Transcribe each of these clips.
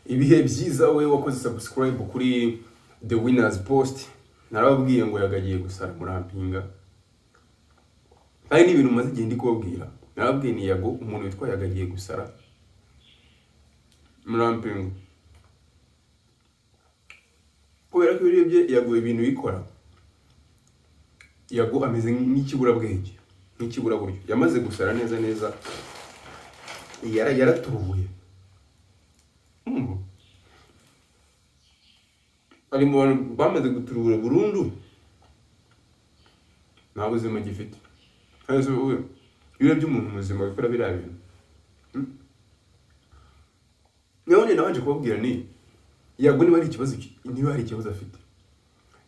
ibihe byiza we wakoze subscribe kuri The Winners Post. Narababwiye ngo yagagiye gusara murampinga. Kandi ibintu maze igihe ndi kubabwira. Narababwiye ni Yago umuntu witwa yagagiye gusara murampinga. Kubera ko birebye Yago ibintu bikora. Yago ameze nk'ikibura bwenge, nk'ikibura buryo. Yamaze gusara neza neza. Yaraturubuye. Ari mu bantu bamaze guturubura burundu. Nta buzima gifite. Kandi wowe birebye umuntu muzima bikora biriya bintu. None nabanje kubabwira ni Yago niba hari ikibazo afite.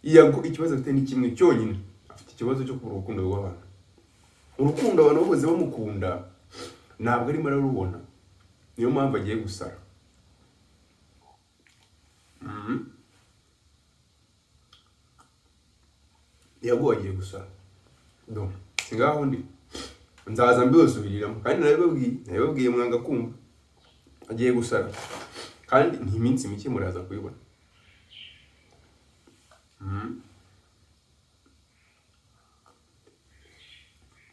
Yago ikibazo afite ni kimwe cyonyine. Afite ikibazo cyo kubura urukundo rw'abantu. Urukundo abantu bose bamukunda ntabwo arimo ararubona. Niyo mpamvu agiye gusara. Yago agiye gusara. Donc singaho ndi nzaza mbisobiriramo kandi narababwiye mwanga kumva. Agiye gusara kandi ni iminsi mike muraza kuyibona.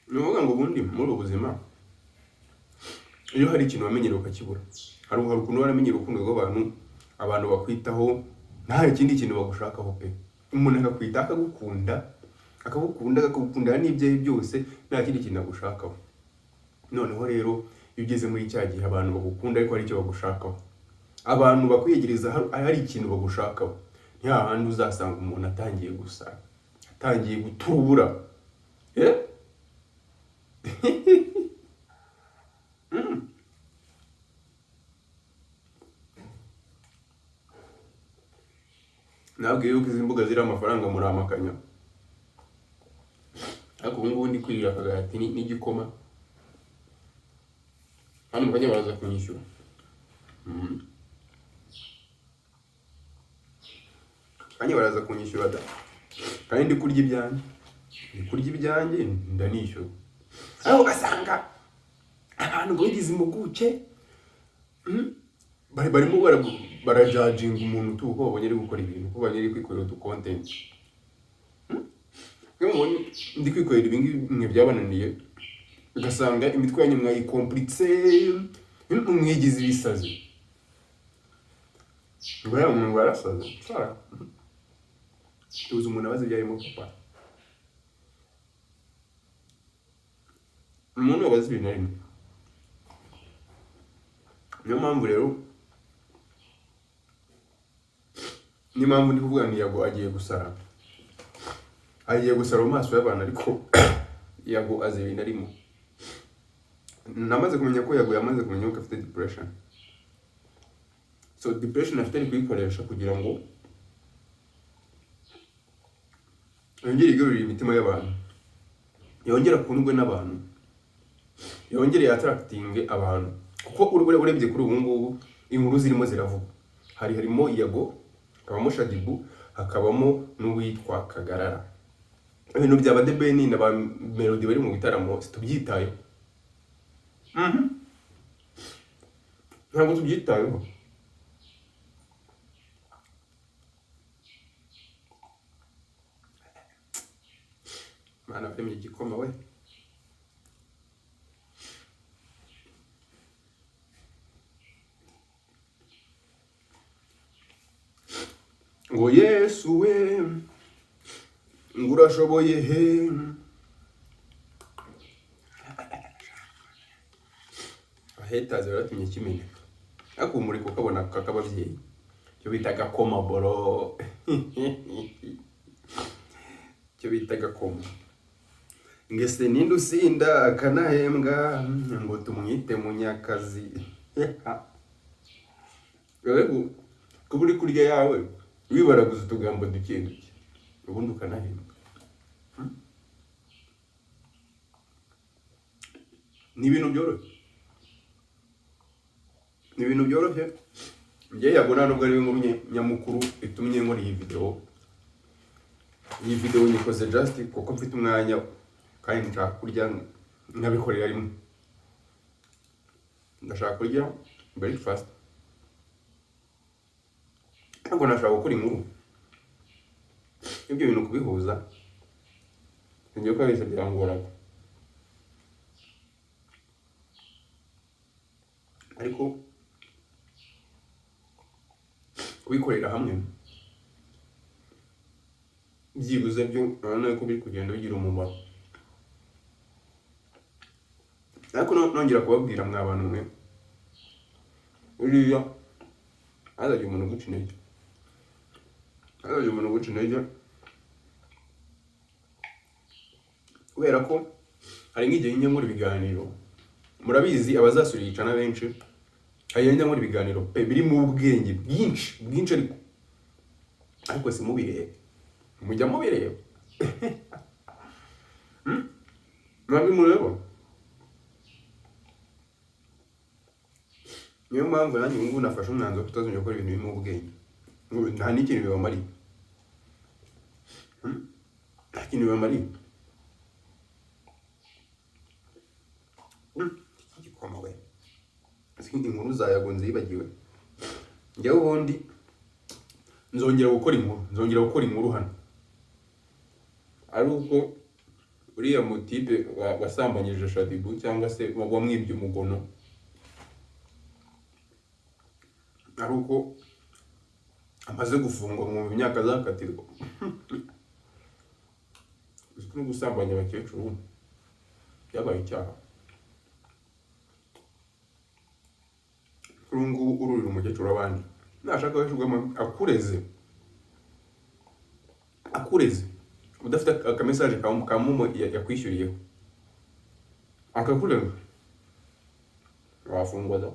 Nuvuga ngo bundi muri ubuzima iyo hari ikintu wamenyera ukakibura. Hari ukuntu waramenyera urukundo rw'abantu, abantu bakwitaho nta ikindi kintu bagushakaho pe. Umuntu akakwita akagukunda n'ibyaye byose nta kindi kintu agushakaho. Noneho rero iyo ugeze muri cya gihe abantu bagukunda ariko ari cyo bagushakaho. Abantu bakwiyegereza hari ikintu bagushakaho. Nta handi uzasanga umuntu atangiye gusara, atangiye gutubura. Nabwiye yuko izi mbuga ziri amafaranga muri amakanya. Ariko ubu ngubu ndi kwirira akagati n'igikoma. Hano mukanya baraza kunyishyura. Kanya baraza kunyishyura da. Kandi ndi kurya ibyanjye. Ndi kurya ibyanjye ndanishyura. Aho ugasanga abantu bagize impuguke barimo barajajinga umuntu tu uko babonye ari gukora ibintu, uko babonye ari kwikorera utu content. Ndi kwikorera ibingi mwe byabananiye ugasanga imitwe yanyu mwayikomplitse mwigize ibisazi. Ngoya umuntu warasaze. Sara. Tuzi umuntu abaze byarimo papa. Umuntu wabaze ibintu arimo. Niyo mpamvu rero ni mpamvu ndi kuvuga ni Yago agiye gusara. Agiye gusara mu maso y'abantu ariko Yago azi ibintu arimo. Namaze kumenya ko Yago yamaze kumenya ko afite depression. So depression afite ari kuyikoresha kugira ngo yongere igarurire imitima y'abantu. Yongera kundwe n'abantu. Yongere attracting abantu. Kuko urebye kuri ubu ngubu inkuru zirimo ziravuga. Harimo Yago, hakabamo Shadibu, hakabamo n'uwitwa Kagarara. Ibintu byaba The Ben na ba Melody bari mu bitaramo tubyitayeho. Ntabwo tubyitayeho. Mana afite igikoma we. Ngo Yesu we ngurashoboye he. Ahetaze baratumye kimeneka. Ako muri ko kabona kakabavyeyi. Cyo bitaga koma boro. Cyo bitaga koma. Ngese nindu sinda akanahembwa ngo tumwite munyakazi. Yego kuburi kurya yawe wibaraguza utugambo duke ubundi ukanahembwa. Ni ibintu byoroshye. Ni ibintu byoroshye. Ngiye yabona nubwo ari nkuru nyamukuru itumye nkora iyi video. Iyi video nikoze just kuko mfite umwanya kandi nshaka kurya nkabikorera rimwe. Ndashaka kurya breakfast ntabwo nashaka gukora inkuru ibyo bintu kubihuza ngiye ko bisa byangora, ariko kubikorera hamwe byibuze byo urabona ko biri kugenda bigira umumaro. Ariko nongera kubabwira mwa bantu mwe, uriya hazagira umuntu uguca intege, hazagira umuntu uguca intege, kubera ko hari nk'igihe njya nkora ibiganiro, murabizi abazasura yicana benshi, hari njya nkora ibiganiro pe birimo ubwenge bwinshi ariko simubirebe, mujya mubireba mwabimureba. Niyo mpamvu nanjye ubu ngubu nafashe umwanzuro wo kutazongera gukora ibintu birimo ubwenge, nta n'ikintu bibamariye, nta kintu bibamariye. Igikoma we, inkuru zayagonze yibagiwe. Njyewe ubundi nzongera gukora inkuru hano, ari uko uriya mutipe wasambanyije Shadibu cyangwa se wamwibye umugono, ari uko amaze gufungwa mu myaka azakatirwa. Uziko no gusambanya abakecuru byabaye icyaha. Kuri ngubu ururira umukecuru abandi, nashaka weshugama akureze udafite akamesaje ka mumo yakwishyuriyeho akakurega, wafungwa da.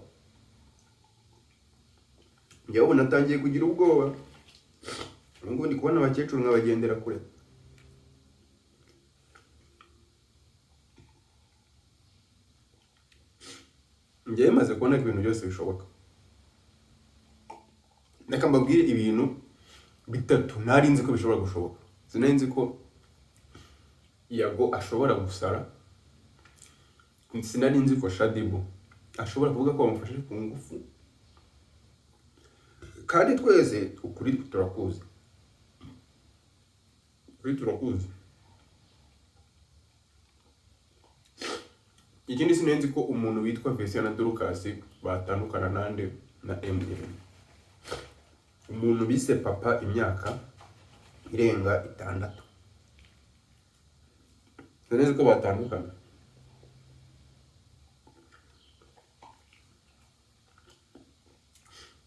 Njyewe ubu natangiye kugira ubwoba, ngo ndi kubona abakecuru nkabagendera kure. Njyewe maze kubona ko ibintu byose bishoboka. Reka mbabwire ibintu bitatu ntari nzi ko bishobora gushoboka. Sinari nzi ko Yago ashobora gusara, sinari nzi ko Shadibu ashobora kuvuga ko bamufashe ku ngufu, kandi twese ukuri turakuzi, Ikindi sinari nzi ko umuntu witwa Felicien na Dorcas batandukana nande na MDM, umuntu bise papa imyaka irenga 6, sinari nzi ko batandukana.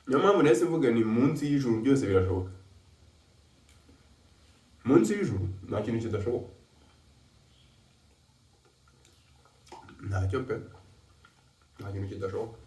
Niyo mpamvu nahise mvuga ni munsi y'ijuru byose birashoboka. Munsi y'ijuru nta kintu kidashoboka, ntacyo pe, nta kintu kidashoboka.